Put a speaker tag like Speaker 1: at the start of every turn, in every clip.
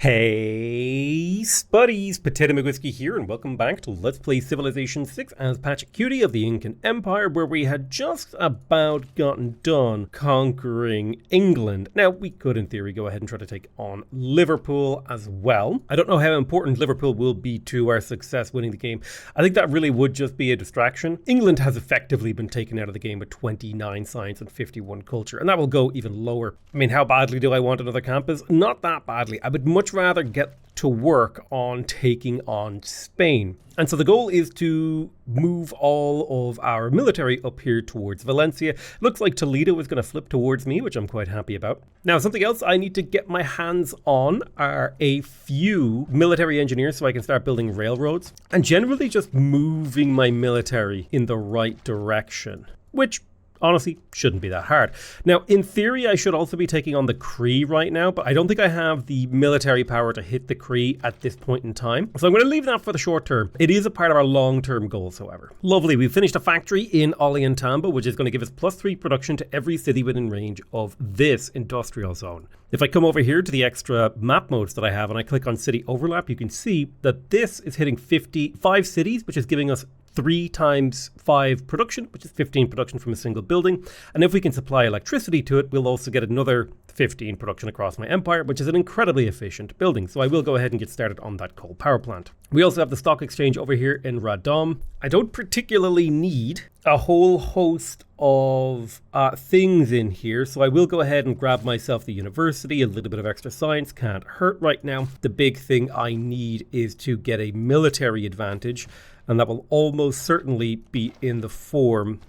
Speaker 1: Hey Spuddies, Potato McWhiskey here, and welcome back to Let's Play Civilization 6 as Patrick Cutie of the Incan Empire, where we had just about gotten done conquering England. Now, we could, in theory, go ahead and try to take on Liverpool as well. I don't know how important Liverpool will be to our success winning the game. I think that really would just be a distraction. England has effectively been taken out of the game with 29 science and 51 culture, and that will go even lower. I mean, how badly do I want another campus? Not that badly. I would much rather get to work on taking on Spain. And so the goal is to move all of our military up here towards Valencia. Looks like Toledo is going to flip towards me, which I'm quite happy about. Now, something else I need to get my hands on are a few military engineers so I can start building railroads and generally just moving my military in the right direction, which honestly shouldn't be that hard. Now, in theory, I should also be taking on the Cree right now, but I don't think I have the military power to hit the Cree at this point in time. So I'm going to leave that for the short term. It is a part of our long-term goals, however. Lovely. We've finished a factory in Ollantaytambo, which is going to give us +3 production to every city within range of this industrial zone. If I come over here to the extra map modes that I have and I click on city overlap, you can see that this is hitting 55 cities, which is giving us 3 times 5 production, which is 15 production from a single building. And if we can supply electricity to it, we'll also get another 15 production across my empire, which is an incredibly efficient building. So I will go ahead and get started on that coal power plant. We also have the stock exchange over here in Radom. I don't particularly need a whole host of things in here, so I will go ahead and grab myself the university. A little bit of extra science can't hurt right now. The big thing I need is to get a military advantage, and that will almost certainly be in the form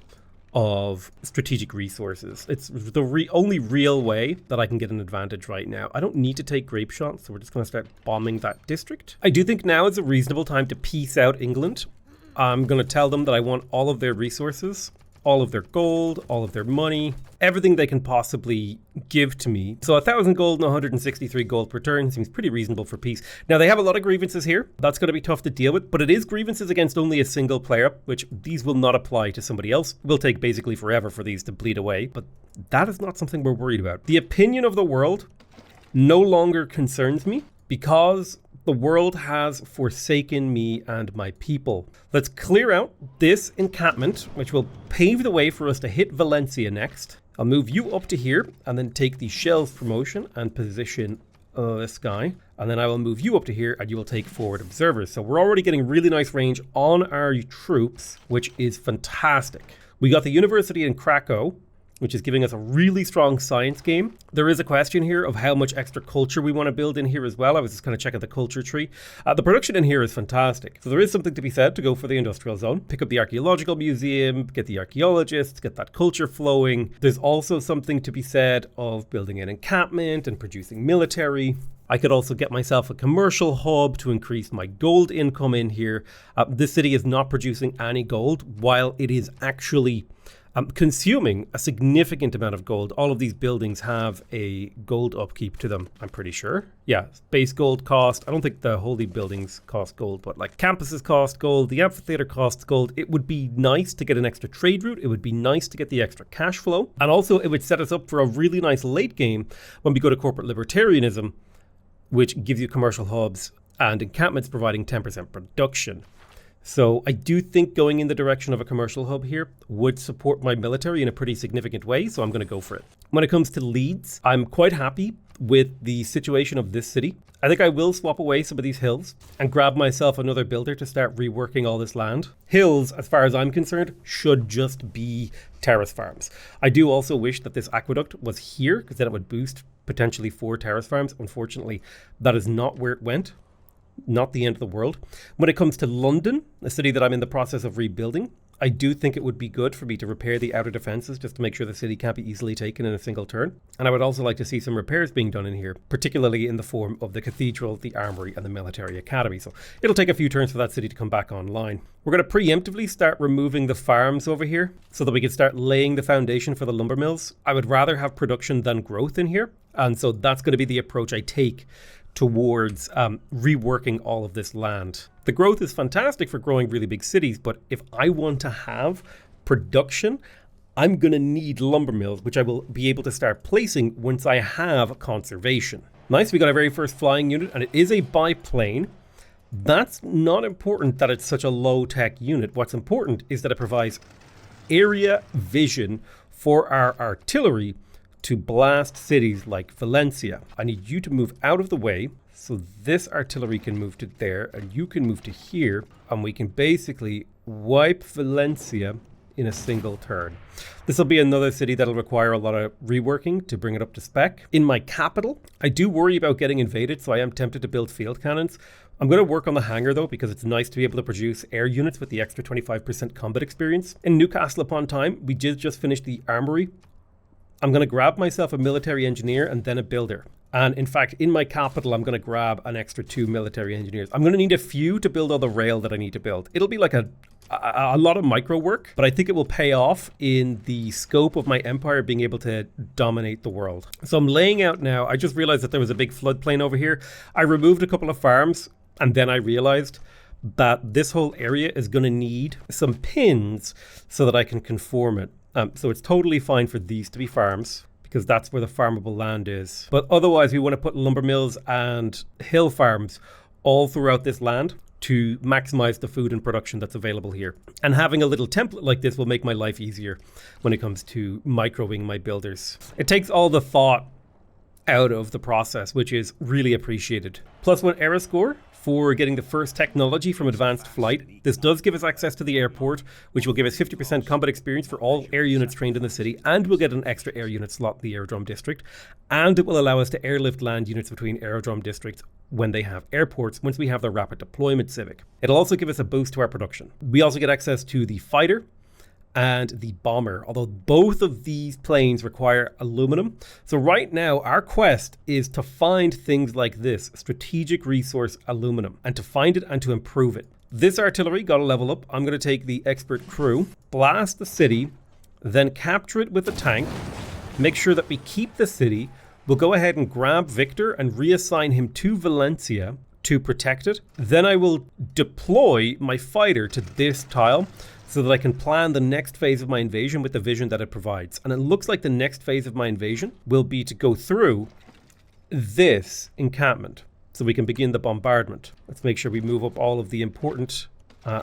Speaker 1: of strategic resources. It's the only real way that I can get an advantage right now. I don't need to take grape shots, so we're just going to start bombing that district. I do think now is a reasonable time to peace out England. I'm going to tell them that I want all of their resources, all of their gold, all of their money, everything they can possibly give to me. So 1,000 gold and 163 gold per turn seems pretty reasonable for peace. Now, they have a lot of grievances here. That's going to be tough to deal with, but it is grievances against only a single player, which these will not apply to somebody else. It will take basically forever for these to bleed away, but that is not something we're worried about. The opinion of the world no longer concerns me because the world has forsaken me and my people. Let's clear out this encampment, which will pave the way for us to hit Valencia next. I'll move you up to here and then take the shells promotion and position this guy. And then I will move you up to here and you will take forward observers. So we're already getting really nice range on our troops, which is fantastic. We got the university in Krakow, which is giving us a really strong science game. There is a question here of how much extra culture we want to build in here as well. I was just kind of checking the culture tree. The production in here is fantastic. So there is something to be said to go for the industrial zone. Pick up the archaeological museum, get the archaeologists, get that culture flowing. There's also something to be said of building an encampment and producing military. I could also get myself a commercial hub to increase my gold income in here. This city is not producing any gold, while it is actually consuming a significant amount of gold. All of these buildings have a gold upkeep to them, I'm pretty sure. Yeah, base gold cost. I don't think the holy buildings cost gold, but like campuses cost gold, the amphitheater costs gold. It would be nice to get an extra trade route. It would be nice to get the extra cash flow. And also it would set us up for a really nice late game when we go to corporate libertarianism, which gives you commercial hubs and encampments providing 10% production. So I do think going in the direction of a commercial hub here would support my military in a pretty significant way, so I'm going to go for it. When it comes to Leeds, I'm quite happy with the situation of this city. I think I will swap away some of these hills and grab myself another builder to start reworking all this land. Hills, as far as I'm concerned, should just be terrace farms. I do also wish that this aqueduct was here, because then it would boost potentially 4 terrace farms. Unfortunately, that is not where it went. Not the end of the world. When it comes to London, a city that I'm in the process of rebuilding, I do think it would be good for me to repair the outer defenses just to make sure the city can't be easily taken in a single turn. And I would also like to see some repairs being done in here, particularly in the form of the cathedral, the armory, and the military academy. So it'll take a few turns for that city to come back online. We're going to preemptively start removing the farms over here so that we can start laying the foundation for the lumber mills. I would rather have production than growth in here. And so that's going to be the approach I take towards reworking all of this land. The growth is fantastic for growing really big cities, but if I want to have production, I'm going to need lumber mills, which I will be able to start placing once I have conservation. Nice, we got our very first flying unit, and it is a biplane. That's not important that it's such a low-tech unit. What's important is that it provides area vision for our artillery to blast cities like Valencia. I need you to move out of the way so this artillery can move to there and you can move to here, and we can basically wipe Valencia in a single turn. This will be another city that'll require a lot of reworking to bring it up to spec. In my capital, I do worry about getting invaded, so I am tempted to build field cannons. I'm going to work on the hangar though, because it's nice to be able to produce air units with the extra 25% combat experience. In Newcastle upon Tyne, we did just finish the armory. I'm going to grab myself a military engineer and then a builder. And in fact, in my capital, I'm going to grab an extra 2 military engineers. I'm going to need a few to build all the rail that I need to build. It'll be like a lot of micro work, but I think it will pay off in the scope of my empire being able to dominate the world. So I'm laying out now. I just realized that there was a big floodplain over here. I removed a couple of farms, and then I realized that this whole area is going to need some pins so that I can conform it. So it's totally fine for these to be farms, because that's where the farmable land is. But otherwise, we want to put lumber mills and hill farms all throughout this land to maximize the food and production that's available here. And having a little template like this will make my life easier when it comes to microing my builders. It takes all the thought out of the process, which is really appreciated. +1 era score for getting the first technology from advanced flight. This does give us access to the airport, which will give us 50% combat experience for all air units trained in the city, and we'll get an extra air unit slot in the aerodrome district, and it will allow us to airlift land units between aerodrome districts when they have airports, once we have the rapid deployment civic. It'll also give us a boost to our production. We also get access to the fighter and the bomber, although both of these planes require aluminum. So right now, our quest is to find things like this, strategic resource aluminum, and to find it and to improve it. This artillery got a level up. I'm going to take the expert crew, blast the city, then capture it with a tank, make sure that we keep the city. We'll go ahead and grab Victor and reassign him to Valencia to protect it. Then I will deploy my fighter to this tile so that I can plan the next phase of my invasion with the vision that it provides. And it looks like the next phase of my invasion will be to go through this encampment so we can begin the bombardment. Let's make sure we move up all of the important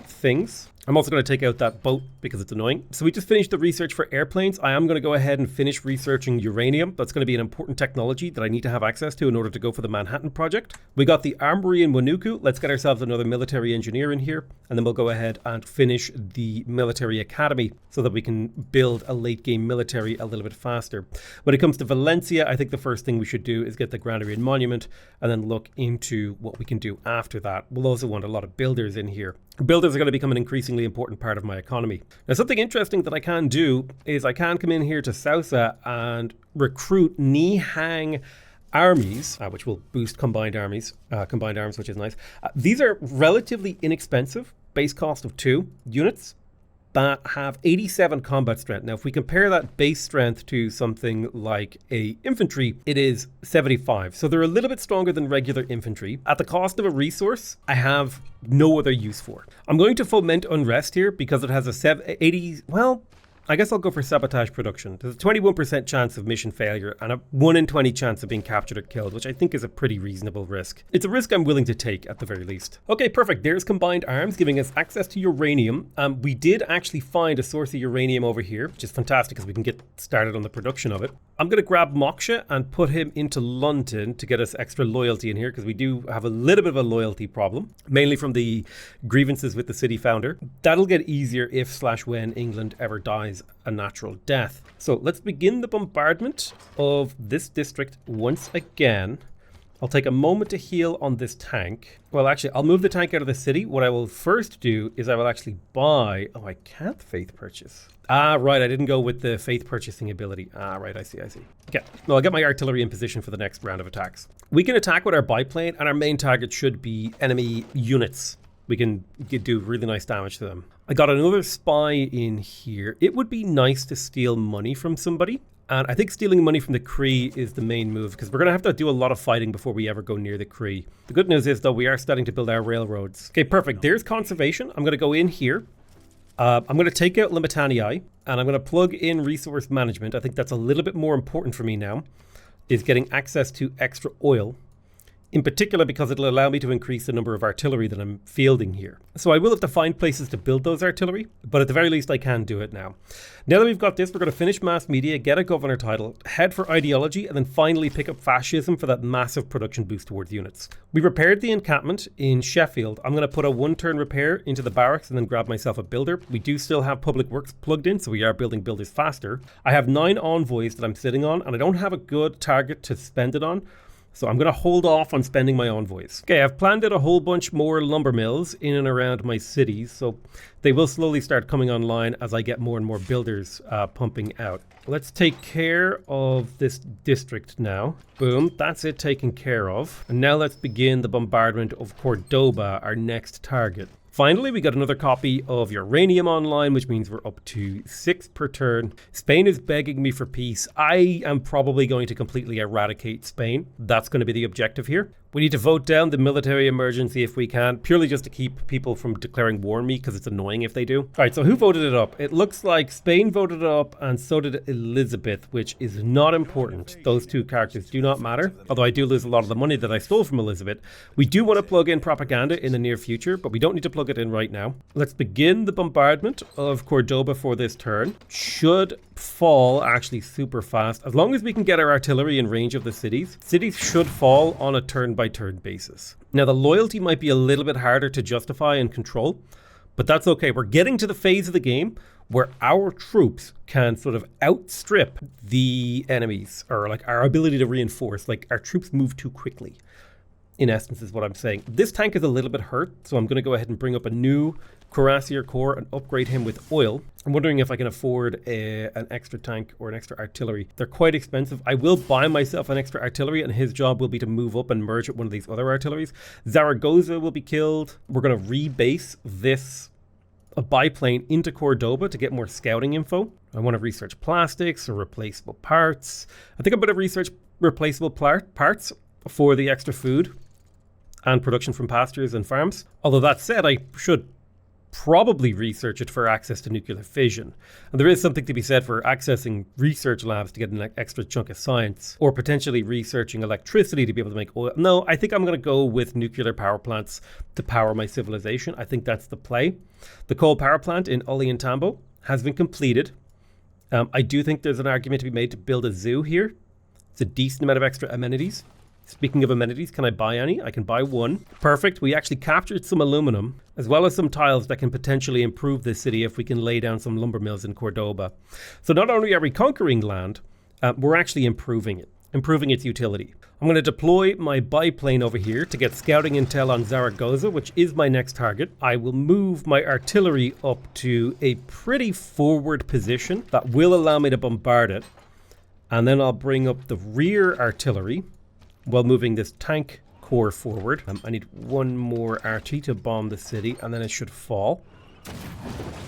Speaker 1: things. I'm also going to take out that boat because it's annoying. So we just finished the research for airplanes. I am going to go ahead and finish researching uranium. That's going to be an important technology that I need to have access to in order to go for the Manhattan Project. We got the armory in Wanuku. Let's get ourselves another military engineer in here, and then we'll go ahead and finish the military academy so that we can build a late game military a little bit faster. When it comes to Valencia, I think the first thing we should do is get the Granarian Monument and then look into what we can do after that. We'll also want a lot of builders in here. Builders are going to become an increasingly important part of my economy. Now, something interesting that I can do is I can come in here to Sausa and recruit Nihang armies, which will boost combined arms, which is nice. These are relatively inexpensive, base cost of 2 units that have 87 combat strength. Now, if we compare that base strength to something like a infantry, it is 75. So they're a little bit stronger than regular infantry. At the cost of a resource, I have no other use for it. I'm going to foment unrest here because it has a 80, well, I guess I'll go for sabotage production. There's a 21% chance of mission failure and a 1 in 20 chance of being captured or killed, which I think is a pretty reasonable risk. It's a risk I'm willing to take at the very least. Okay, perfect. There's combined arms giving us access to uranium. We did actually find a source of uranium over here, which is fantastic because we can get started on the production of it. I'm going to grab Moksha and put him into London to get us extra loyalty in here because we do have a little bit of a loyalty problem, mainly from the grievances with the city founder. That'll get easier if/when England ever dies a natural death. So let's begin the bombardment of this district once again. I'll take a moment to heal on this tank. Well, actually, I'll move the tank out of the city. What I will first do is I will actually buy... Oh, I can't faith purchase. Right. I didn't go with the faith purchasing ability. Right. I see. Okay. Well, I'll get my artillery in position for the next round of attacks. We can attack with our biplane, and our main target should be enemy units. We can do really nice damage to them. I got another spy in here. It would be nice to steal money from somebody. And I think stealing money from the Cree is the main move because we're going to have to do a lot of fighting before we ever go near the Cree. The good news is, though, we are starting to build our railroads. Okay, perfect. There's conservation. I'm going to go in here. I'm going to take out Limitanii and I'm going to plug in resource management. I think that's a little bit more important for me now. is getting access to extra oil, in particular because it'll allow me to increase the number of artillery that I'm fielding here. So I will have to find places to build those artillery, but at the very least I can do it now. Now that we've got this, we're going to finish mass media, get a governor title, head for ideology, and then finally pick up fascism for that massive production boost towards units. We repaired the encampment in Sheffield. I'm going to put a 1-turn repair into the barracks and then grab myself a builder. We do still have public works plugged in, so we are building builders faster. I have 9 envoys that I'm sitting on, and I don't have a good target to spend it on. So I'm going to hold off on spending my envoys. Okay, I've planned out a whole bunch more lumber mills in and around my cities, so they will slowly start coming online as I get more and more builders pumping out. Let's take care of this district now. Boom, that's it taken care of. And now let's begin the bombardment of Cordoba, our next target. Finally, we got another copy of uranium online, which means we're up to 6 per turn. Spain is begging me for peace. I am probably going to completely eradicate Spain. That's going to be the objective here. We need to vote down the military emergency if we can, purely just to keep people from declaring war on me, because it's annoying if they do. All right, so who voted it up? It looks like Spain voted it up, and so did Elizabeth, which is not important. Those 2 characters do not matter, although I do lose a lot of the money that I stole from Elizabeth. We do want to plug in propaganda in the near future, but we don't need to plug it in right now. Let's begin the bombardment of Cordoba for this turn. Should fall actually super fast. As long as we can get our artillery in range of the cities, cities should fall on a turn-by-turn basis. Now, the loyalty might be a little bit harder to justify and control, but that's okay. We're getting to the phase of the game where our troops can sort of outstrip the enemies, or like our ability to reinforce. Like, our troops move too quickly, in essence, is what I'm saying. This tank is a little bit hurt, so I'm going to go ahead and bring up a new Cuirassier Corps and upgrade him with oil. I'm wondering if I can afford an extra tank or an extra artillery. They're quite expensive. I will buy myself an extra artillery, and his job will be to move up and merge with one of these other artilleries. Zaragoza will be killed. We're going to rebase this biplane into Cordoba to get more scouting info. I want to research plastics or replaceable parts. I think I'm going to research replaceable parts for the extra food and production from pastures and farms. Although that said, I should probably research it for access to nuclear fission. And there is something to be said for accessing research labs to get an extra chunk of science, or potentially researching electricity to be able to make oil. No, I think I'm going to go with nuclear power plants to power my civilization. I think that's the play. The coal power plant in Ollantaytambo has been completed. I do think there's an argument to be made to build a zoo here. It's a decent amount of extra amenities. Speaking of amenities, can I buy any? I can buy 1. Perfect. We actually captured some aluminum, as well as some tiles that can potentially improve this city if we can lay down some lumber mills in Cordoba. So not only are we conquering land, we're actually improving its utility. I'm going to deploy my biplane over here to get scouting intel on Zaragoza, which is my next target. I will move my artillery up to a pretty forward position that will allow me to bombard it. And then I'll bring up the rear artillery while moving this tank corps forward. I need 1 more arty to bomb the city, and then it should fall.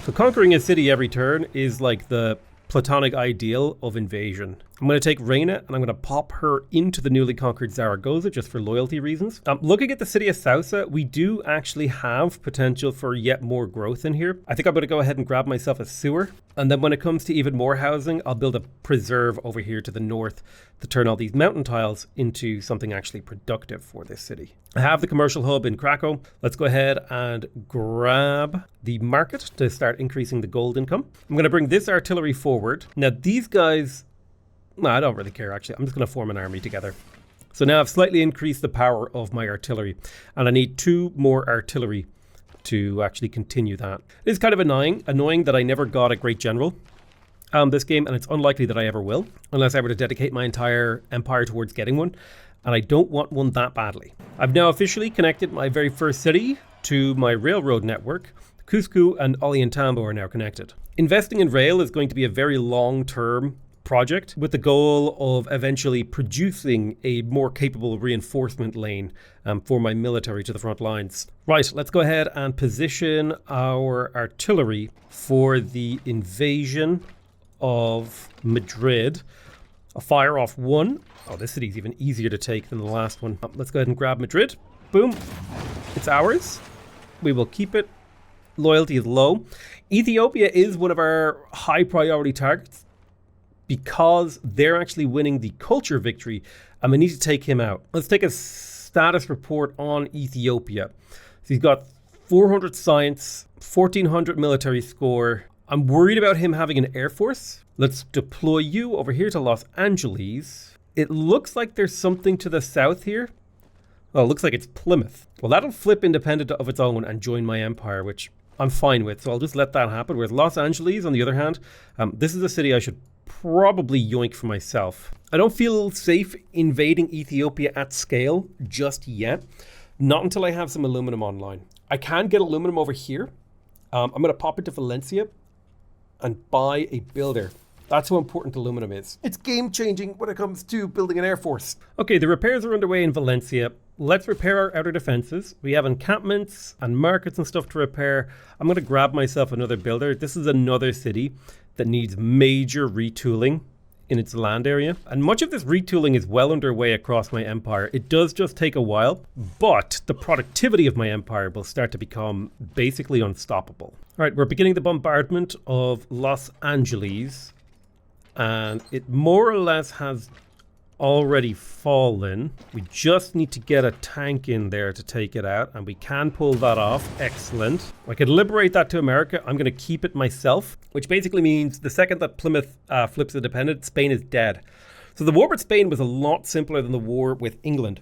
Speaker 1: So conquering a city every turn is like the platonic ideal of invasion. I'm going to take Reina and I'm going to pop her into the newly conquered Zaragoza just for loyalty reasons. Looking at the city of Sausa, we do actually have potential for yet more growth in here. I think I'm going to go ahead and grab myself a sewer. And then when it comes to even more housing, I'll build a preserve over here to the north to turn all these mountain tiles into something actually productive for this city. I have the commercial hub in Krakow. Let's go ahead and grab the market to start increasing the gold income. I'm going to bring this artillery forward. Now these guys, no, I don't really care actually. I'm just going to form an army together. So now I've slightly increased the power of my artillery, and I need 2 more artillery to actually continue that. It is kind of annoying that I never got a great general this game, and it's unlikely that I ever will, unless I were to dedicate my entire empire towards getting one, and I don't want one that badly. I've now officially connected my very first city to my railroad network. Cusco and Ollantaytambo are now connected. Investing in rail is going to be a very long-term project with the goal of eventually producing a more capable reinforcement lane for my military to the front lines. Right, let's go ahead and position our artillery for the invasion of Madrid. I'll fire off 1. Oh, this city's even easier to take than the last one. Let's go ahead and grab Madrid. Boom. It's ours. We will keep it. Loyalty is low. Ethiopia is one of our high priority targets. because they're actually winning the culture victory, I'm going to need to take him out. Let's take a status report on Ethiopia. So he's got 400 science, 1400 military score. I'm worried about him having an air force. Let's deploy you over here to Los Angeles. It looks like there's something to the south here. Oh, it looks like it's Plymouth. Well, that'll flip independent of its own and join my empire, which I'm fine with. So I'll just let that happen. Whereas Los Angeles, on the other hand, this is a city I should probably yoink for myself. I don't feel safe invading Ethiopia at scale just yet. Not until I have some aluminum online. I can get aluminum over here. I'm going to pop into Valencia and buy a builder. That's how important aluminum is. It's game-changing when it comes to building an air force. Okay, the repairs are underway in Valencia. Let's repair our outer defenses. We have encampments and markets and stuff to repair. I'm going to grab myself another builder. This is another city that needs major retooling in its land area. And much of this retooling is well underway across my empire. It does just take a while, but the productivity of my empire will start to become basically unstoppable. All right, we're beginning the bombardment of Los Angeles, and it more or less has already fallen. We just need to get a tank in there to take it out, and we can pull that off. Excellent. I could liberate that to America. I'm going to keep it myself, which basically means the second that Plymouth flips independent, Spain is dead. So the war with Spain was a lot simpler than the war with England.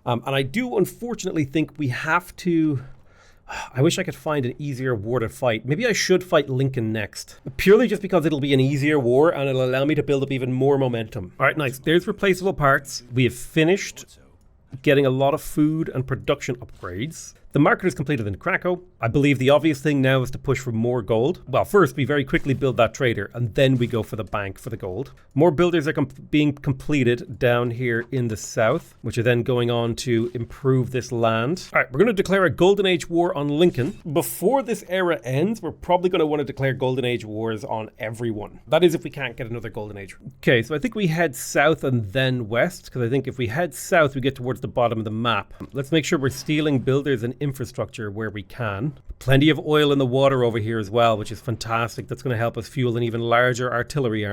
Speaker 1: And I do unfortunately think we have to... I wish I could find an easier war to fight. Maybe I should fight Lincoln next. Purely just because it'll be an easier war and it'll allow me to build up even more momentum. All right, nice. There's replaceable parts. We have finished getting a lot of food and production upgrades. The market is completed in Krakow. I believe the obvious thing now is to push for more gold. Well, first we very quickly build that trader and then we go for the bank for the gold. More builders are being completed down here in the south, which are then going on to improve this land. All right, we're going to declare a Golden Age war on Lincoln. Before this era ends, we're probably going to want to declare Golden Age wars on everyone. That is if we can't get another Golden Age. Okay, so I think we head south and then west, because I think if we head south, we get towards the bottom of the map. Let's make sure we're stealing builders and infrastructure where we can. Plenty of oil in the water over here as well, which is fantastic. That's going to help us fuel an even larger artillery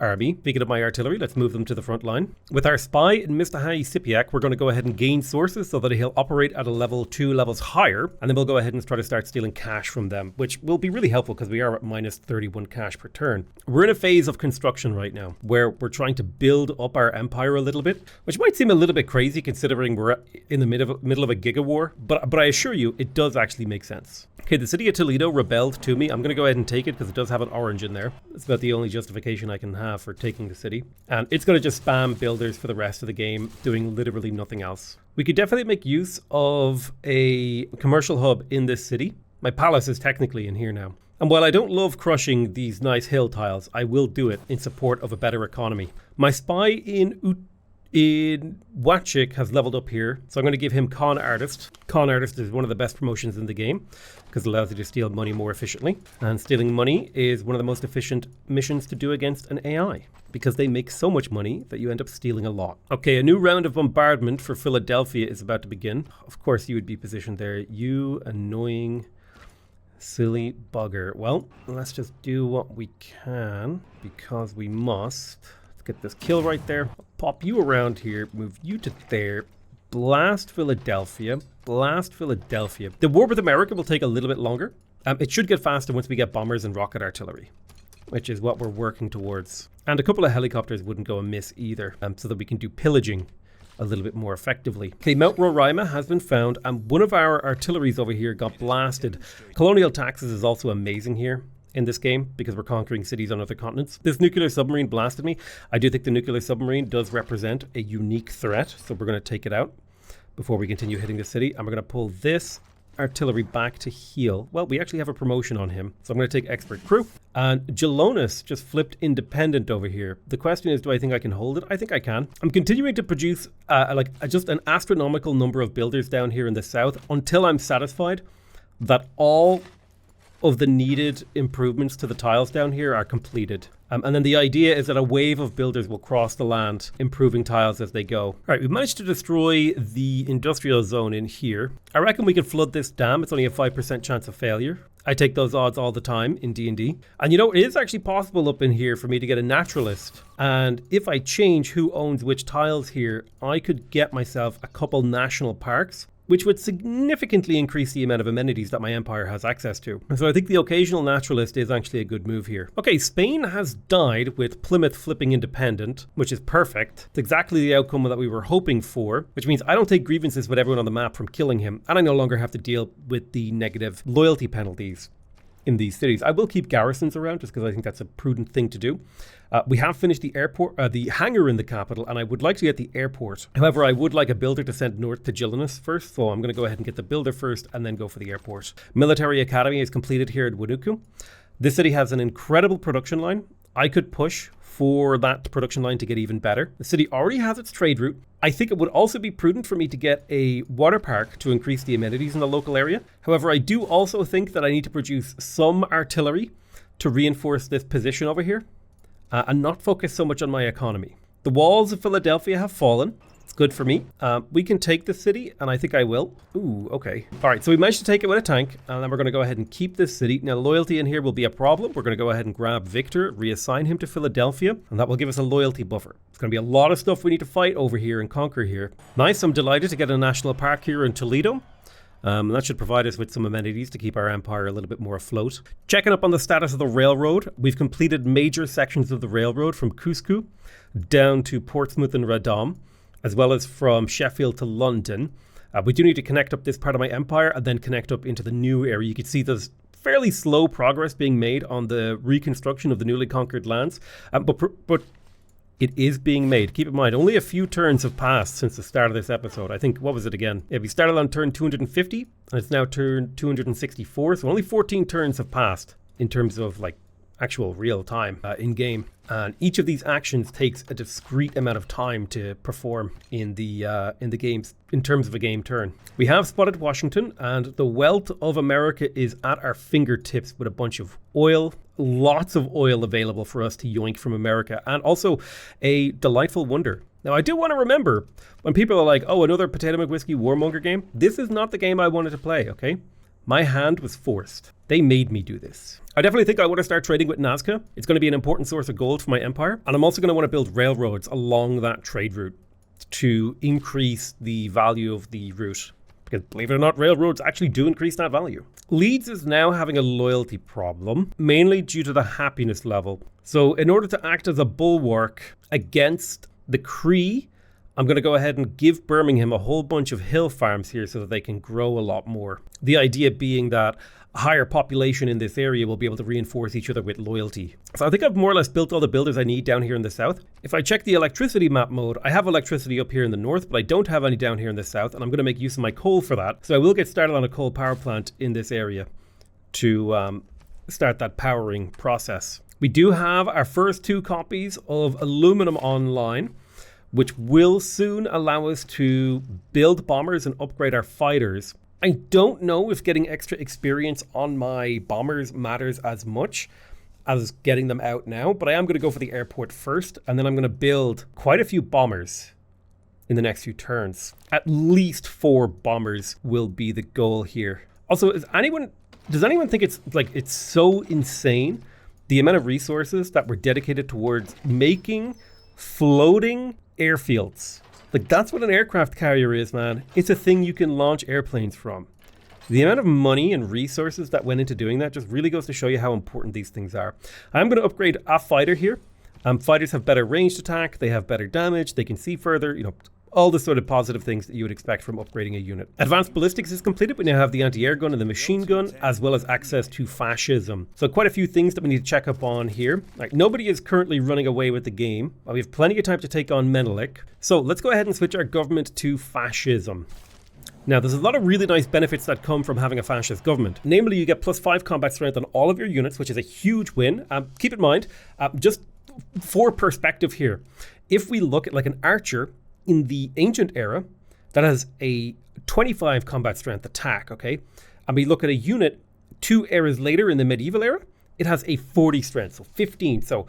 Speaker 1: army. Speaking of my artillery, let's move them to the front line. With our spy in Mr. Hai Sipiak, we're going to go ahead and gain sources so that he'll operate at a level 2 levels higher, and then we'll go ahead and try to start stealing cash from them, which will be really helpful because we are at minus 31 cash per turn. We're in a phase of construction right now where we're trying to build up our empire a little bit, which might seem a little bit crazy considering we're in the middle of a giga war, but I assure you it does actually make sense. Okay, the city of Toledo rebelled to me. I'm going to go ahead and take it because it does have an orange in there. It's about the only justification I can have for taking the city. And it's going to just spam builders for the rest of the game, doing literally nothing else. We could definitely make use of a commercial hub in this city. My palace is technically in here now. And while I don't love crushing these nice hill tiles, I will do it in support of a better economy. My spy in Wachik has leveled up here, so I'm going to give him Con Artist. Con Artist is one of the best promotions in the game because it allows you to steal money more efficiently. And stealing money is one of the most efficient missions to do against an AI because they make so much money that you end up stealing a lot. Okay, a new round of bombardment for Philadelphia is about to begin. Of course, you would be positioned there. You annoying... silly bugger. Well, let's just do what we can because we must. Let's get this kill right there. I'll pop you around here, move you to there. Blast Philadelphia. Blast Philadelphia. The war with America will take a little bit longer. It should get faster once we get bombers and rocket artillery, which is what we're working towards. And a couple of helicopters wouldn't go amiss either, so that we can do pillaging a little bit more effectively. Okay, Mount Roraima has been found, and one of our artilleries over here got blasted. Colonial taxes is also amazing here in this game because we're conquering cities on other continents. This nuclear submarine blasted me. I do think the nuclear submarine does represent a unique threat, so we're going to take it out before we continue hitting the city. And we're going to pull this artillery back to heal. Well, we actually have a promotion on him, so I'm going to take expert crew. And Gelonis just flipped independent over here. The question is, do I think I can hold it? I think I can. I'm continuing to produce just an astronomical number of builders down here in the south until I'm satisfied that all of the needed improvements to the tiles down here are completed. And then the idea is that a wave of builders will cross the land, improving tiles as they go. All right, we've managed to destroy the industrial zone in here. I reckon we can flood this dam. It's only a 5% chance of failure. I take those odds all the time in D&D. And you know, it is actually possible up in here for me to get a naturalist. And if I change who owns which tiles here, I could get myself a couple national parks, which would significantly increase the amount of amenities that my empire has access to. So I think the occasional naturalist is actually a good move here. Okay, Spain has died with Plymouth flipping independent, which is perfect. It's exactly the outcome that we were hoping for, which means I don't take grievances with everyone on the map from killing him, and I no longer have to deal with the negative loyalty penalties in these cities. I will keep garrisons around just because I think that's a prudent thing to do. We have finished the airport, the hangar in the capital, and I would like to get the airport. However, I would like a builder to send north to Gillinus first, so I'm going to go ahead and get the builder first and then go for the airport. Military Academy is completed here at Wanuku. This city has an incredible production line. I could push for that production line to get even better. The city already has its trade route. I think it would also be prudent for me to get a water park to increase the amenities in the local area. However, I do also think that I need to produce some artillery to reinforce this position over here. And not focus so much on my economy. The walls of Philadelphia have fallen. It's good for me. We can take the city, and I think I will. Ooh, okay. All right, so we managed to take it with a tank, and then we're going to go ahead and keep this city. Now, loyalty in here will be a problem. We're going to go ahead and grab Victor, reassign him to Philadelphia, and that will give us a loyalty buffer. It's going to be a lot of stuff we need to fight over here and conquer here. Nice, I'm delighted to get a national park here in Toledo. That should provide us with some amenities to keep our empire a little bit more afloat. Checking up on the status of the railroad. We've completed major sections of the railroad from Cusco down to Portsmouth and Radom, as well as from Sheffield to London. We do need to connect up this part of my empire and then connect up into the new area. You can see there's fairly slow progress being made on the reconstruction of the newly conquered lands, but it is being made. Keep in mind, only a few turns have passed since the start of this episode. I think, what was it again? Yeah, we started on turn 250, and it's now turn 264, so only 14 turns have passed in terms of, like, actual real time in-game. And each of these actions takes a discrete amount of time to perform in the games, in terms of a game turn. We have spotted Washington, and the wealth of America is at our fingertips with a bunch of oil, lots of oil available for us to yoink from America, and also a delightful wonder. Now, I do want to remember, when people are like, oh, another Potato McWhiskey Warmonger game, this is not the game I wanted to play, okay? My hand was forced. They made me do this. I definitely think I want to start trading with Nazca. It's going to be an important source of gold for my empire. And I'm also going to want to build railroads along that trade route to increase the value of the route. Because believe it or not, railroads actually do increase that value. Leeds is now having a loyalty problem, mainly due to the happiness level. So in order to act as a bulwark against the Cree, I'm going to go ahead and give Birmingham a whole bunch of hill farms here so that they can grow a lot more. The idea being that a higher population in this area will be able to reinforce each other with loyalty. So I think I've more or less built all the builders I need down here in the south. If I check the electricity map mode, I have electricity up here in the north, but I don't have any down here in the south, and I'm going to make use of my coal for that. So I will get started on a coal power plant in this area to start that powering process. We do have our first 2 copies of aluminum online, which will soon allow us to build bombers and upgrade our fighters. I don't know if getting extra experience on my bombers matters as much as getting them out now, but I am going to go for the airport first, and then I'm going to build quite a few bombers in the next few turns. At least 4 bombers will be the goal here. Also, does anyone think it's so insane the amount of resources that were dedicated towards making floating airfields? Like, that's what an aircraft carrier is, man. It's a thing you can launch airplanes from. The amount of money and resources that went into doing that just really goes to show you how important these things are. I'm going to upgrade a fighter here. Fighters have better ranged attack, they have better damage, they can see further, all the sort of positive things that you would expect from upgrading a unit. Advanced ballistics is completed. We now have the anti-air gun and the machine gun, as well as access to fascism. So quite a few things that we need to check up on here. Like, nobody is currently running away with the game. We have plenty of time to take on Menelik. So let's go ahead and switch our government to fascism. Now, there's a lot of really nice benefits that come from having a fascist government. Namely, you get +5 combat strength on all of your units, which is a huge win. Keep in mind, just for perspective here, if we look at like an archer in the ancient era that has a 25 combat strength attack, okay? And we look at a unit 2 eras later in the medieval era, it has a 40 strength, so 15. So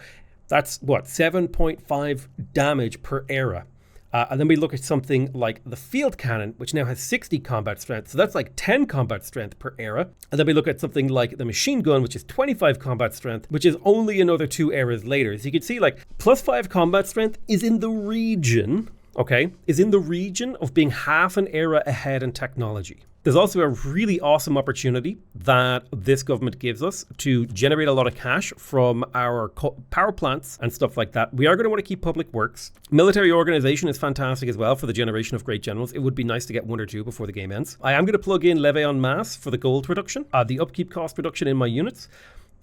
Speaker 1: that's what, 7.5 damage per era. And then we look at something like the field cannon, which now has 60 combat strength. So that's like 10 combat strength per era. And then we look at something like the machine gun, which is 25 combat strength, which is only another 2 eras later. So you can see like +5 combat strength is in the region, okay, is in the region of being half an era ahead in technology. There's also a really awesome opportunity that this government gives us to generate a lot of cash from our power plants and stuff like that. We are going to want to keep public works. Military organization is fantastic as well for the generation of great generals. It would be nice to get 1 or 2 before the game ends. I am going to plug in levy en masse for the gold reduction, the upkeep cost reduction in my units.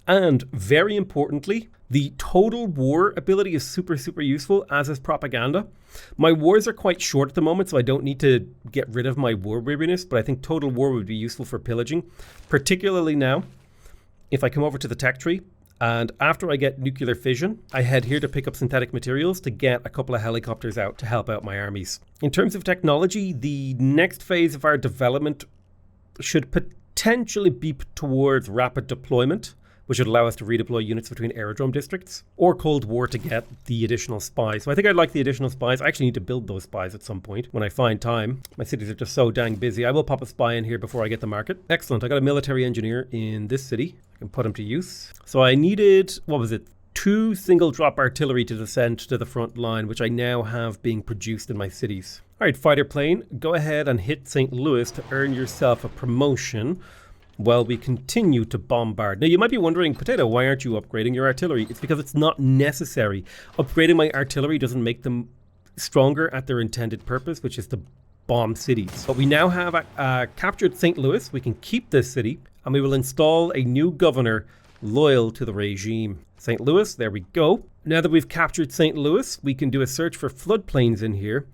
Speaker 1: And very importantly, the total war ability is super useful, as is propaganda. My wars are quite short at the moment, so I don't need to get rid of my war weariness, but I think total war would be useful for pillaging, particularly now. If I come over to the tech tree, and after I get nuclear fission, I head here to pick up synthetic materials to get a couple of helicopters out to help out my armies. In terms of technology, the next phase of our development should potentially be towards rapid deployment, which would allow us to redeploy units between aerodrome districts, or Cold War to get the additional spies. So I think I'd like the additional spies. I actually need to build those spies at some point when I find time. My cities are just so dang busy. I will pop a spy in here before I get the market. Excellent. I got a military engineer in this city. I can put him to use. So I needed, 2 single drop artillery to descend to the front line, which I now have being produced in my cities. All right, fighter plane, go ahead and hit St. Louis to earn yourself a promotion while we continue to bombard. Now, you might be wondering, Potato, why aren't you upgrading your artillery? It's because it's not necessary. Upgrading my artillery doesn't make them stronger at their intended purpose, which is to bomb cities. But we now have captured St. Louis. We can keep this city, and we will install a new governor loyal to the regime. St. Louis, there we go. Now that we've captured St. Louis, we can do a search for floodplains in here.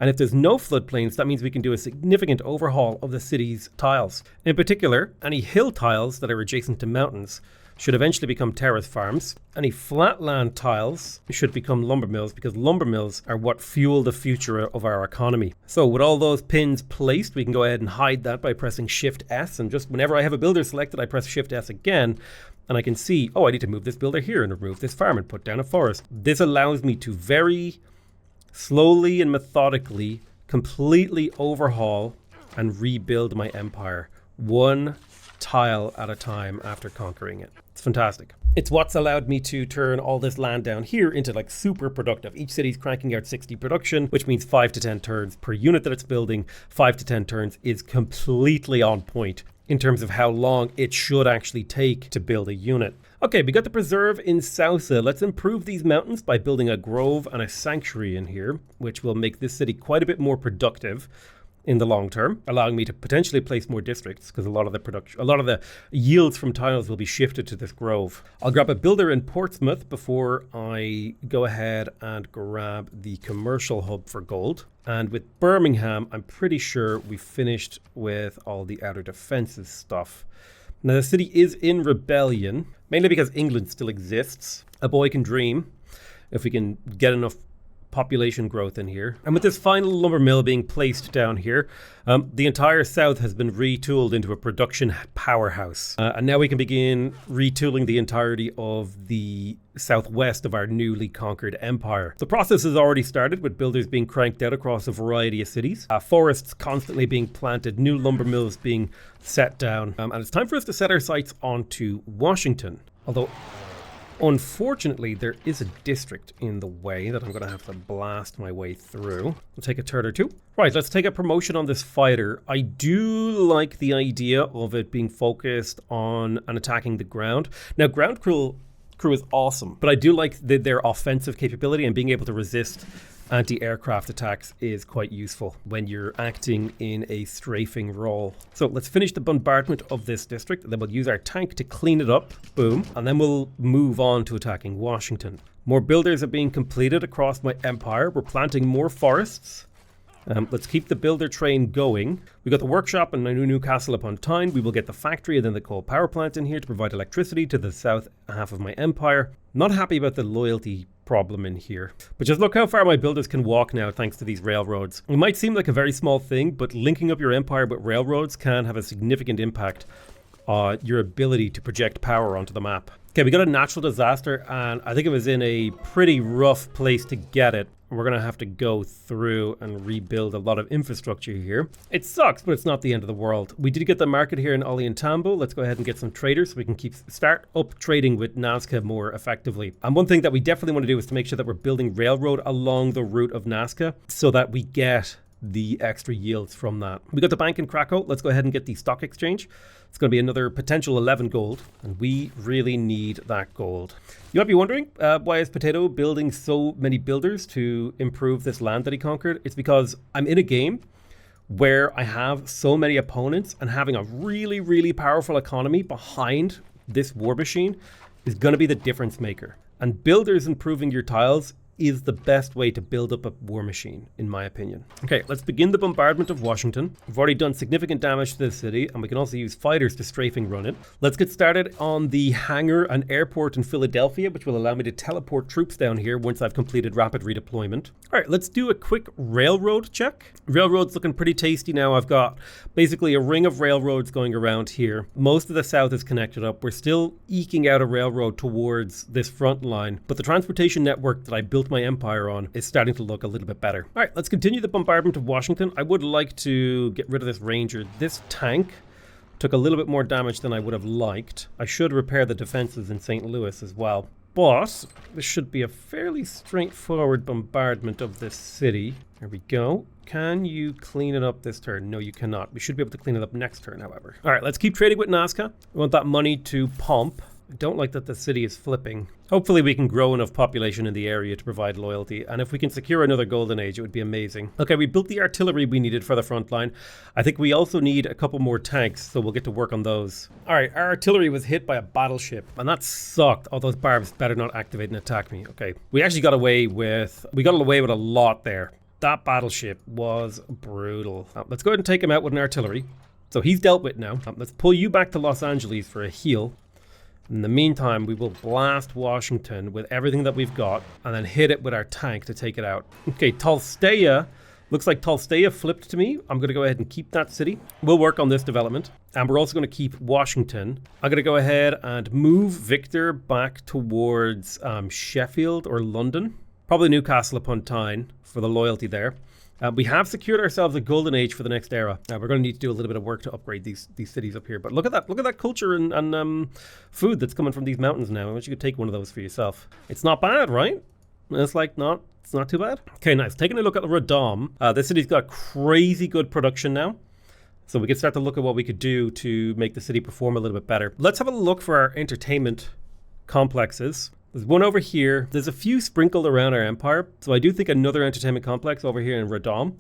Speaker 1: And if there's no floodplains, that means we can do a significant overhaul of the city's tiles. In particular, any hill tiles that are adjacent to mountains should eventually become terrace farms. Any flatland tiles should become lumber mills, because lumber mills are what fuel the future of our economy. So with all those pins placed, we can go ahead and hide that by pressing Shift S. And just whenever I have a builder selected, I press Shift S again. And I can see, oh, I need to move this builder here and remove this farm and put down a forest. This allows me to very slowly and methodically completely overhaul and rebuild my empire, 1 tile at a time after conquering it. It's fantastic. It's what's allowed me to turn all this land down here into like super productive. Each city's cranking out 60 production, which means 5 to 10 turns per unit that it's building. 5 to 10 turns is completely on point in terms of how long it should actually take to build a unit. Okay, we got the preserve in Sousa. Let's improve these mountains by building a grove and a sanctuary in here, which will make this city quite a bit more productive in the long term, allowing me to potentially place more districts, because a lot of the yields from tiles will be shifted to this grove. I'll grab a builder in Portsmouth before I go ahead and grab the commercial hub for gold. And with Birmingham, I'm pretty sure we finished with all the outer defenses stuff. Now, the city is in rebellion, mainly because England still exists. A boy can dream if we can get enough population growth in here. And with this final lumber mill being placed down here, the entire south has been retooled into a production powerhouse. And now we can begin retooling the entirety of the southwest of our newly conquered empire. The process has already started, with builders being cranked out across a variety of cities, forests constantly being planted, new lumber mills being set down, and it's time for us to set our sights onto Washington. Although, unfortunately, there is a district in the way that I'm going to have to blast my way through. We'll take a turn or 2. Right, let's take a promotion on this fighter. I do like the idea of it being focused on and attacking the ground. Now, ground crew is awesome, but I do like their offensive capability, and being able to resist anti-aircraft attacks is quite useful when you're acting in a strafing role. So let's finish the bombardment of this district, and then we'll use our tank to clean it up. Boom. And then we'll move on to attacking Washington. More builders are being completed across my empire. We're planting more forests. Let's keep the builder train going. We got the workshop and a new castle upon Tyne. We will get the factory and then the coal power plant in here to provide electricity to the south half of my empire. Not happy about the loyalty problem in here. But just look how far my builders can walk now thanks to these railroads. It might seem like a very small thing, but linking up your empire with railroads can have a significant impact on your ability to project power onto the map. Okay, we got a natural disaster, and I think it was in a pretty rough place to get it. We're going to have to go through and rebuild a lot of infrastructure here. It sucks, but it's not the end of the world. We did get the market here in Ollantaytambo. Let's go ahead and get some traders so we can start up trading with Nazca more effectively. And one thing that we definitely want to do is to make sure that we're building railroad along the route of Nazca so that we get the extra yields from that. We got the bank in Krakow. Let's go ahead and get the stock exchange. It's going to be another potential 11 gold, and we really need that gold. You might be wondering, why is Potato building so many builders to improve this land that he conquered? It's because I'm in a game where I have so many opponents, and having a really, really powerful economy behind this war machine is going to be the difference maker. And builders improving your tiles is the best way to build up a war machine, in my opinion. Okay, let's begin the bombardment of Washington. We've already done significant damage to this city, and we can also use fighters to strafing run it. Let's get started on the hangar and airport in Philadelphia, which will allow me to teleport troops down here once I've completed rapid redeployment. All right, let's do a quick railroad check. Railroad's looking pretty tasty now. I've got basically a ring of railroads going around here. Most of the south is connected up. We're still eking out a railroad towards this front line, but the transportation network that I built my empire on is starting to look a little bit better. All right, let's continue the bombardment of Washington. I would like to get rid of this ranger. This tank took a little bit more damage than I would have liked. I should repair the defenses in St. Louis as well. But this should be a fairly straightforward bombardment of this city. There we go. Can you clean it up this turn? No, you cannot. We should be able to clean it up next turn, however. All right, let's keep trading with Nazca. We want that money to pump. I don't like that the city is flipping. Hopefully we can grow enough population in the area to provide loyalty. And if we can secure another golden age, it would be amazing. Okay, we built the artillery we needed for the front line. I think we also need a couple more tanks, so we'll get to work on those. All right, our artillery was hit by a battleship, and that sucked. All those barbs better not activate and attack me. Okay, we actually got away with a lot there. That battleship was brutal. Let's go ahead and take him out with an artillery. So he's dealt with now. Let's pull you back to Los Angeles for a heal. In the meantime, we will blast Washington with everything that we've got and then hit it with our tank to take it out. Okay, Tolsteya. Looks like Tolsteya flipped to me. I'm going to go ahead and keep that city. We'll work on this development. And we're also going to keep Washington. I'm going to go ahead and move Victor back towards Sheffield or London. Probably Newcastle upon Tyne for the loyalty there. We have secured ourselves a golden age for the next era. We're going to need to do a little bit of work to upgrade these cities up here. But look at that culture and food that's coming from these mountains now. I wish you could take one of those for yourself. It's not bad, right? It's not too bad. Okay, nice. Taking a look at Radom. This city's got crazy good production now. So we can start to look at what we could do to make the city perform a little bit better. Let's have a look for our entertainment complexes. There's one over here. There's a few sprinkled around our empire. So I do think another entertainment complex over here in Radom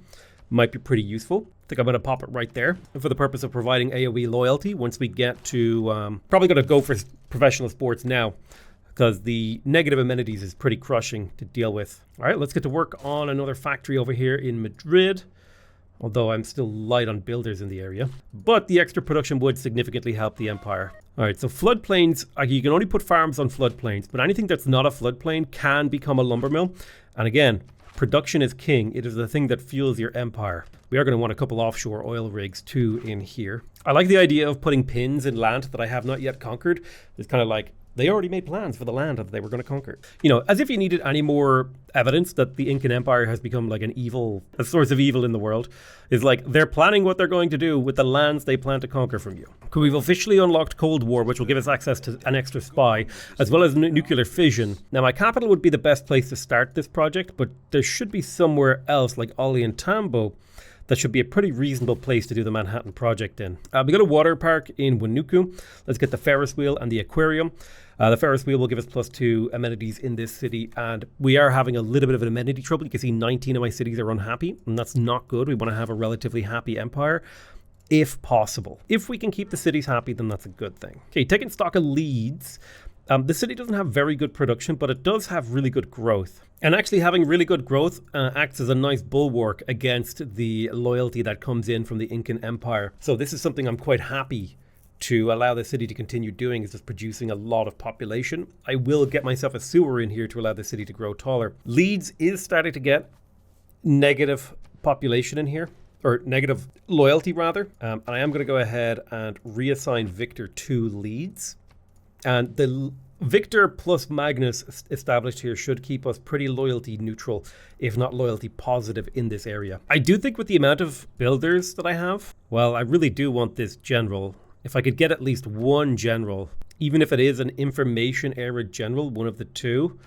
Speaker 1: might be pretty useful. I think I'm going to pop it right there for the purpose of providing AoE loyalty once we get to... probably going to go for professional sports now because the negative amenities is pretty crushing to deal with. All right, let's get to work on another factory over here in Madrid. Although I'm still light on builders in the area. But the extra production would significantly help the empire. All right, so floodplains, you can only put farms on floodplains, but anything that's not a floodplain can become a lumber mill. And again, production is king. It is the thing that fuels your empire. We are going to want a couple offshore oil rigs too in here. I like the idea of putting pins in land that I have not yet conquered. It's kind of like, they already made plans for the land that they were going to conquer. You know, as if you needed any more evidence that the Incan Empire has become like a source of evil in the world. Is like, they're planning what they're going to do with the lands they plan to conquer from you. We've officially unlocked Cold War, which will give us access to an extra spy, as well as nuclear fission. Now, my capital would be the best place to start this project, but there should be somewhere else, like Ollantaytambo, that should be a pretty reasonable place to do the Manhattan Project in. We got a water park in Winuku. Let's get the Ferris wheel and the aquarium. The Ferris wheel will give us +2 amenities in this city, and we are having a little bit of an amenity trouble. You can see 19 of my cities are unhappy, and that's not good. We want to have a relatively happy empire, if possible. If we can keep the cities happy, then that's a good thing. Okay, taking stock of Leeds. The city doesn't have very good production, but it does have really good growth. And actually having really good growth acts as a nice bulwark against the loyalty that comes in from the Incan Empire. So this is something I'm quite happy to allow the city to continue doing, is just producing a lot of population. I will get myself a sewer in here to allow the city to grow taller. Leeds is starting to get negative population in here, or negative loyalty rather. And I am going to go ahead and reassign Victor to Leeds. And the Victor plus Magnus established here should keep us pretty loyalty neutral, if not loyalty positive in this area. I do think with the amount of builders that I have, well, I really do want this general. If I could get at least one general, even if it is an information era general, one of the two,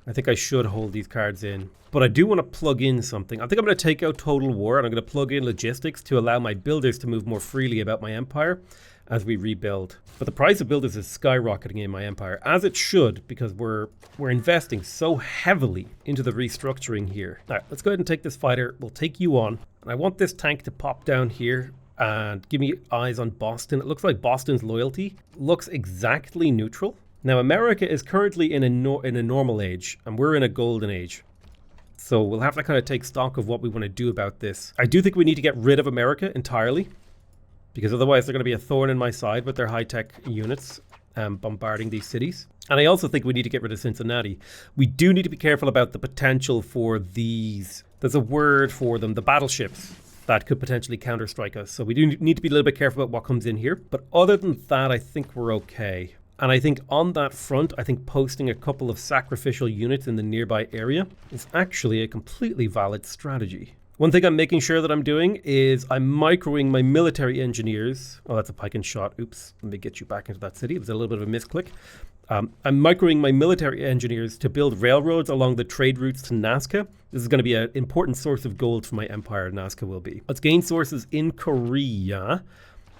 Speaker 1: I think I should hold these cards in. But I do want to plug in something. I think I'm going to take out Total War and I'm going to plug in logistics to allow my builders to move more freely about my empire as we rebuild. But the price of builders is skyrocketing in my empire, as it should, because we're investing so heavily into the restructuring here. All right, let's go ahead and take this fighter. We'll take you on. And I want this tank to pop down here and give me eyes on Boston. It looks like Boston's loyalty looks exactly neutral. Now, America is currently in a normal age, and we're in a golden age. So we'll have to kind of take stock of what we want to do about this. I do think we need to get rid of America entirely, because otherwise they're going to be a thorn in my side with their high-tech units bombarding these cities. And I also think we need to get rid of Cincinnati. We do need to be careful about the potential for these, there's a word for them, the battleships that could potentially counterstrike us. So we do need to be a little bit careful about what comes in here. But other than that, I think we're okay. And I think on that front, I think posting a couple of sacrificial units in the nearby area is actually a completely valid strategy. One thing I'm making sure that I'm doing is I'm microing my military engineers. Oh, that's a pike and shot. Oops. Let me get you back into that city. It was a little bit of a misclick. I'm microing my military engineers to build railroads along the trade routes to Nazca. This is going to be an important source of gold for my empire. Nazca will be. Let's gain sources in Korea.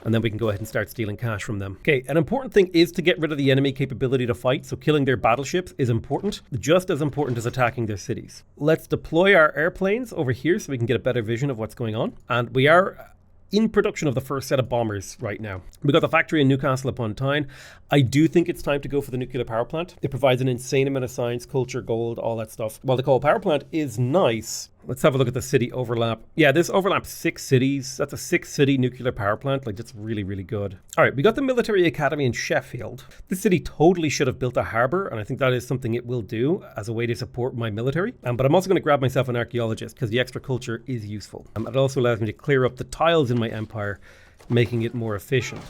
Speaker 1: And then we can go ahead and start stealing cash from them. Okay, an important thing is to get rid of the enemy capability to fight, so killing their battleships is important, just as important as attacking their cities. Let's deploy our airplanes over here so we can get a better vision of what's going on. And we are in production of the first set of bombers right now. We got the factory in Newcastle upon Tyne. I do think it's time to go for the nuclear power plant. It provides an insane amount of science, culture, gold, all that stuff. While the coal power plant is nice, let's have a look at the city overlap. Yeah, this overlaps 6 cities. That's a 6-city nuclear power plant. Like, that's really, really good. All right, we got the military academy in Sheffield. This city totally should have built a harbor, and I think that is something it will do as a way to support my military. But I'm also going to grab myself an archaeologist because the extra culture is useful. It also allows me to clear up the tiles in my empire, making it more efficient.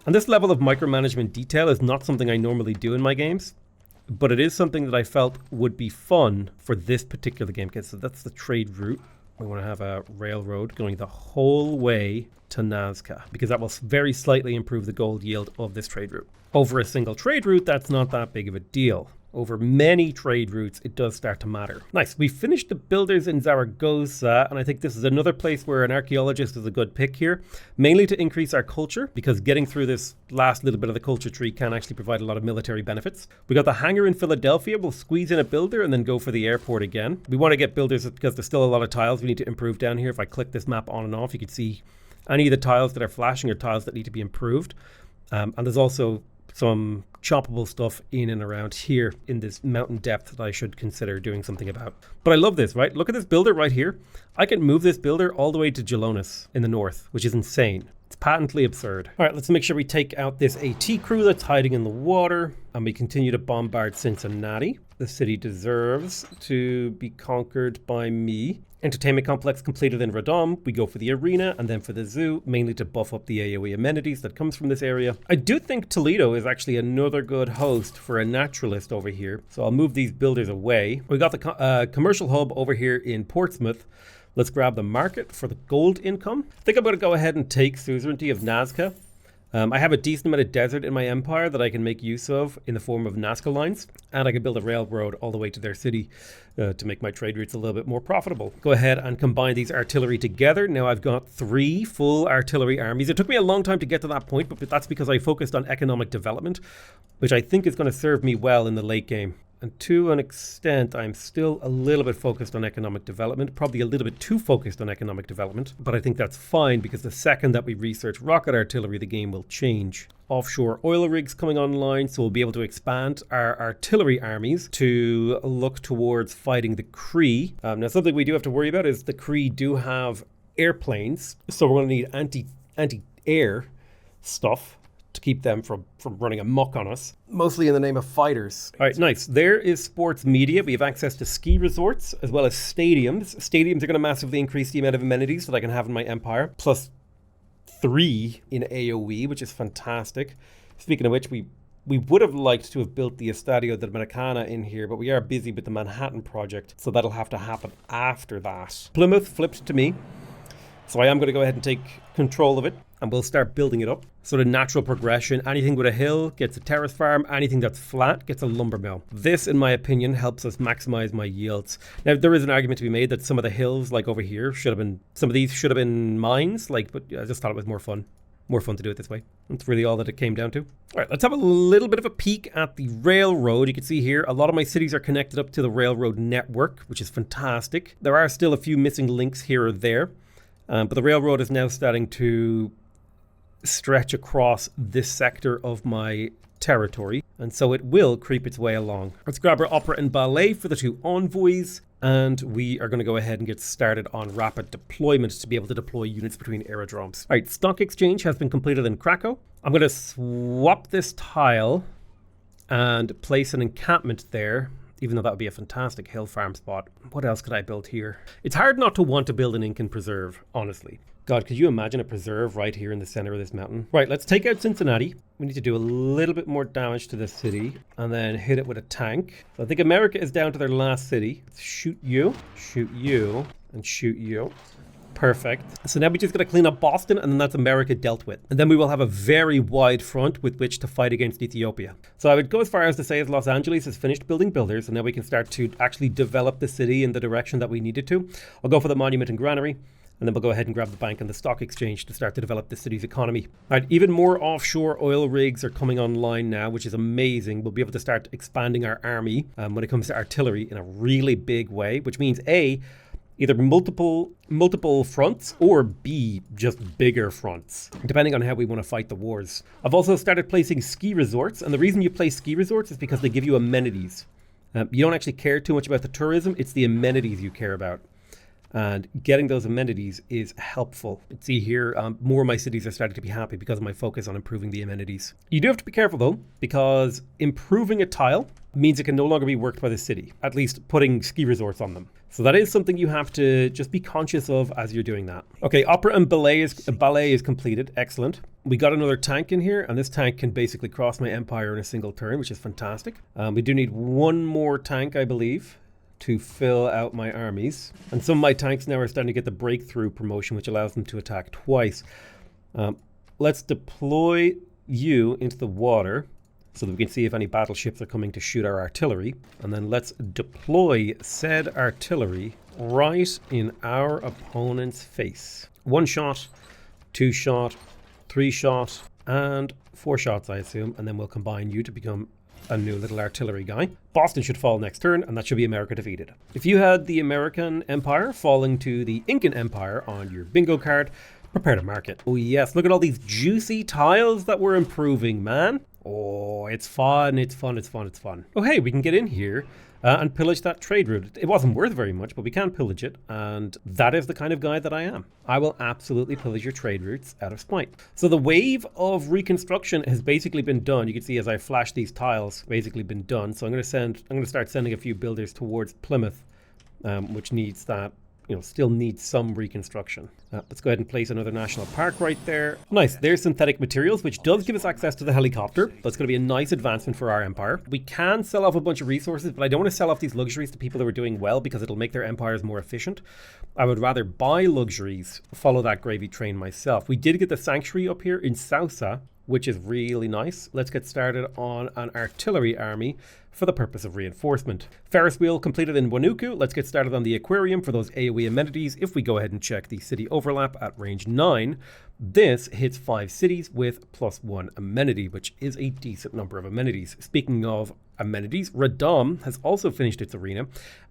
Speaker 1: And this level of micromanagement detail is not something I normally do in my games, but it is something that I felt would be fun for this particular game. Okay, so that's the trade route. We want to have a railroad going the whole way to Nazca, because that will very slightly improve the gold yield of this trade route. Over a single trade route, that's not that big of a deal. Over many trade routes, it does start to matter. Nice. We finished the builders in Zaragoza, and I think this is another place where an archaeologist is a good pick here, mainly to increase our culture, because getting through this last little bit of the culture tree can actually provide a lot of military benefits. We got the hangar in Philadelphia. We'll squeeze in a builder and then go for the airport again. We want to get builders because there's still a lot of tiles we need to improve down here. If I click this map on and off, you can see any of the tiles that are flashing are tiles that need to be improved. And there's also some choppable stuff in and around here in this mountain depth that I should consider doing something about. But I love this, right? Look at this builder right here. I can move this builder all the way to Gelonis in the north, which is insane. It's patently absurd. All right, let's make sure we take out this AT crew that's hiding in the water, and we continue to bombard Cincinnati. The city deserves to be conquered by me. Entertainment complex completed in Radom. We go for the arena and then for the zoo, mainly to buff up the AoE amenities that comes from this area. I do think Toledo is actually another good host for a naturalist over here, so I'll move these builders away. We got the commercial hub over here in Portsmouth. Let's grab the market for the gold income. I think I'm going to go ahead and take suzerainty of Nazca. I have a decent amount of desert in my empire that I can make use of in the form of Nazca lines, and I can build a railroad all the way to their city to make my trade routes a little bit more profitable. Go ahead and combine these artillery together. Now I've got 3 full artillery armies. It took me a long time to get to that point, but that's because I focused on economic development, which I think is going to serve me well in the late game. And to an extent, I'm still a little bit focused on economic development, probably a little bit too focused on economic development, but I think that's fine because the second that we research rocket artillery, the game will change. Offshore oil rigs coming online, so we'll be able to expand our artillery armies to look towards fighting the Cree. Now, something we do have to worry about is the Cree do have airplanes, so we're going to need anti-air stuff to keep them from running amok on us, mostly in the name of fighters. All right, nice. There is sports media. We have access to ski resorts as well as stadiums. Stadiums are going to massively increase the amount of amenities that I can have in my empire, plus 3 in AoE, which is fantastic. Speaking of which, we We would have liked to have built the Estadio Dominicana in here, but we are busy with the Manhattan project, so that'll have to happen after that. Plymouth flipped to me, so I am going to go ahead and take control of it, and we'll start building it up. Sort of natural progression. Anything with a hill gets a terrace farm. Anything that's flat gets a lumber mill. This, in my opinion, helps us maximize my yields. Now, there is an argument to be made that some of the hills, like over here, some of these should have been mines, but I just thought it was more fun. More fun to do it this way. That's really all that it came down to. All right, let's have a little bit of a peek at the railroad. You can see here, a lot of my cities are connected up to the railroad network, which is fantastic. There are still a few missing links here or there, but the railroad is now starting to stretch across this sector of my territory, and so it will creep its way along. Let's grab our opera and ballet for the 2 envoys, and we are going to go ahead and get started on rapid deployment to be able to deploy units between aerodromes. All right, stock exchange has been completed in Krakow. I'm going to swap this tile and place an encampment there, even though that would be a fantastic hill farm spot. What else could I build here? It's hard not to want to build an Incan preserve, honestly. God, could you imagine a preserve right here in the center of this mountain? Right, let's take out Cincinnati. We need to do a little bit more damage to this city and then hit it with a tank. So I think America is down to their last city. Let's shoot you, and shoot you. Perfect. So now we just got to clean up Boston, and then that's America dealt with. And then we will have a very wide front with which to fight against Ethiopia. So I would go as far as to say as Los Angeles has finished building builders, and now we can start to actually develop the city in the direction that we needed to. I'll go for the monument and granary, and then we'll go ahead and grab the bank and the stock exchange to start to develop the city's economy. All right, even more offshore oil rigs are coming online now, which is amazing. We'll be able to start expanding our army when it comes to artillery in a really big way, which means A, either multiple fronts, or B, just bigger fronts, depending on how we want to fight the wars. I've also started placing ski resorts, and the reason you place ski resorts is because they give you amenities. You don't actually care too much about the tourism, it's the amenities you care about. And getting those amenities is helpful. You see here, more of my cities are starting to be happy because of my focus on improving the amenities. You do have to be careful though, because improving a tile means it can no longer be worked by the city, at least putting ski resorts on them. So that is something you have to just be conscious of as you're doing that. Okay, opera and ballet is completed. Excellent. We got another tank in here, and this tank can basically cross my empire in a single turn, which is fantastic. We do need one more tank, I believe, to fill out my armies. And some of my tanks now are starting to get the breakthrough promotion, which allows them to attack twice. Let's deploy you into the water so that we can see if any battleships are coming to shoot our artillery. And then let's deploy said artillery right in our opponent's face. 1 shot, 2 shot, 3 shot, and 4 shots, I assume. And then we'll combine you to become a new little artillery guy. Boston should fall next turn, and that should be America defeated. If you had the American Empire falling to the Incan Empire on your bingo card, prepare to mark it. Oh yes, look at all these juicy tiles that we're improving, man. Oh, it's fun, it's fun, it's fun, it's fun. Oh hey, we can get in here and pillage that trade route. It wasn't worth very much, but we can pillage it, and that is the kind of guy that I am. I will absolutely pillage your trade routes out of spite. So the wave of reconstruction has basically been done. You can see as I flash these tiles, basically been done. So I'm going to start sending a few builders towards Plymouth, which needs that, still needs some reconstruction. Let's go ahead and place another national park right there. Nice, there's synthetic materials, which does give us access to the helicopter. That's going to be a nice advancement for our empire. We can sell off a bunch of resources, but I don't want to sell off these luxuries to people that are doing well because it'll make their empires more efficient. I would rather buy luxuries, follow that gravy train myself. We did get the sanctuary up here in Sausa, which is really nice. Let's get started on an artillery army for the purpose of reinforcement. Ferris wheel completed in Wanuku. Let's get started on the aquarium for those AoE amenities. If we go ahead and check the city overlap at range 9, this hits 5 cities with +1 amenity, which is a decent number of amenities. Speaking of amenities, Radom has also finished its arena,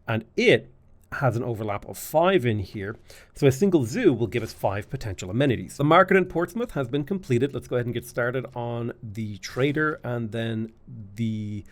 Speaker 1: and it has an overlap of 5 in here. So a single zoo will give us 5 potential amenities. The market in Portsmouth has been completed. Let's go ahead and get started on the trader and then the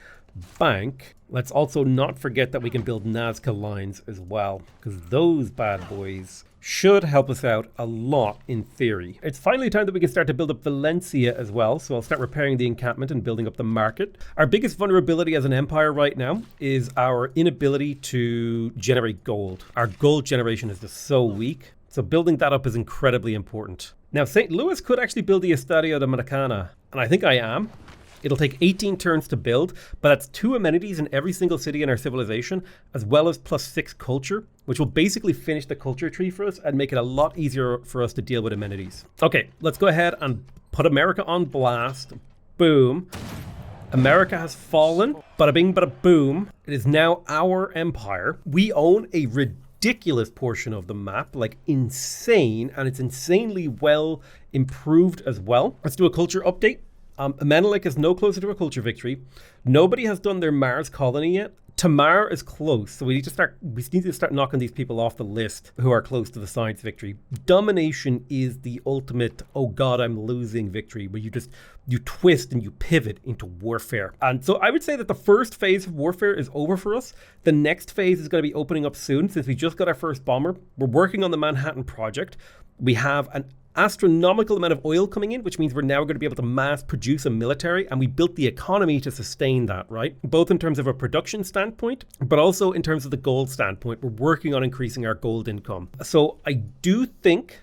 Speaker 1: bank. Let's also not forget that we can build Nazca lines as well, because those bad boys should help us out a lot in theory. It's finally time that we can start to build up Valencia as well, so I'll start repairing the encampment and building up the market. Our biggest vulnerability as an empire right now is our inability to generate gold. Our gold generation is just so weak, so building that up is incredibly important. Now, St. Louis could actually build the Estadio Dominicana, and I think I am. It'll take 18 turns to build, but that's 2 amenities in every single city in our civilization, as well as +6 culture, which will basically finish the culture tree for us and make it a lot easier for us to deal with amenities. Okay, let's go ahead and put America on blast. Boom. America has fallen. Bada bing, bada boom. It is now our empire. We own a ridiculous portion of the map, like insane, and it's insanely well improved as well. Let's do a culture update. Menelik is no closer to a culture victory. Nobody has done their Mars colony yet. Tamar is close, so we need to start knocking these people off the list who are close to the science victory. Domination is the ultimate, oh god, I'm losing victory, where you twist and you pivot into warfare. And so I would say that the first phase of warfare is over for us. The next phase is going to be opening up soon, since we just got our first bomber. We're working on the Manhattan Project. We have an astronomical amount of oil coming in, which means we're now going to be able to mass produce a military, and we built the economy to sustain that, right? Both in terms of a production standpoint, but also in terms of the gold standpoint. We're working on increasing our gold income. So I do think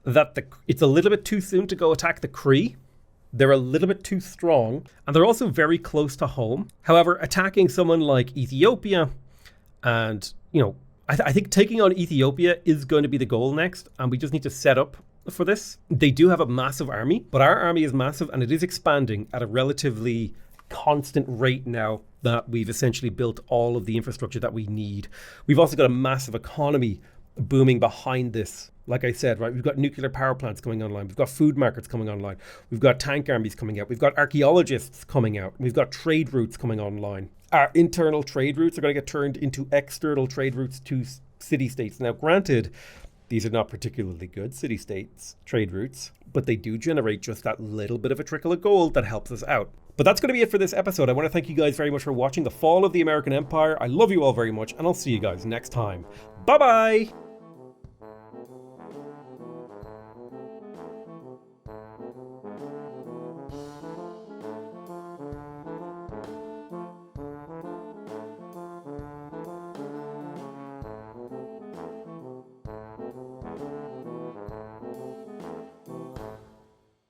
Speaker 1: that it's a little bit too soon to go attack the Cree. They're a little bit too strong, and they're also very close to home. However, attacking someone like Ethiopia and, I think taking on Ethiopia is going to be the goal next, and we just need to set up for this. They do have a massive army, but our army is massive and it is expanding at a relatively constant rate now that we've essentially built all of the infrastructure that we need. We've also got a massive economy booming behind this. Like I said, right, we've got nuclear power plants coming online. We've got food markets coming online. We've got tank armies coming out. We've got archaeologists coming out. We've got trade routes coming online. Our internal trade routes are going to get turned into external trade routes to city-states. Now, granted, these are not particularly good city-states trade routes, but they do generate just that little bit of a trickle of gold that helps us out. But that's going to be it for this episode. I want to thank you guys very much for watching The Fall of the American Empire. I love you all very much, and I'll see you guys next time. Bye-bye!